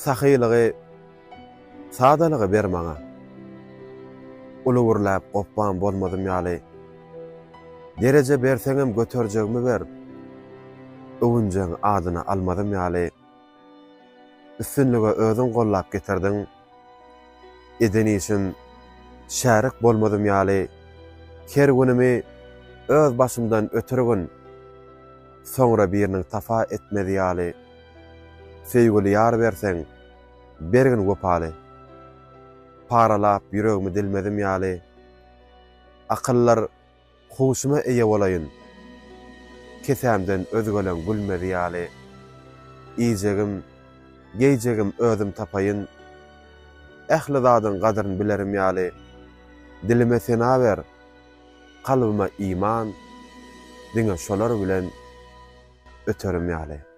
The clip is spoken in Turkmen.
sahylygy, sadalygy bermaňa. Ulugurlap gopman bolmadym ýaly. Derece berseňem göterjegimi ber. Öwünjeň adyna almadym ýaly. Üstünlige özüň gollap getirdiň. Edenişim şärik bolmadym ýaly. Her günümi öz başymdan ötürgün. Soňra biriniň tafa etmedi ýaly. Seýgili ýar berseň, bergin gopaly. Paralap ýüregimi dilmedim ýaly. Akyllar huşuma eýe bolayyn. Kesämden özgelen gülmedi ýaly. İýjegim, geýjegim özüm tapaýyn. Ähli zadyň gadyryny bilerim ýaly. Dilime sena ber, kalbyma iman, diňe şolar bilen öterim ýaly.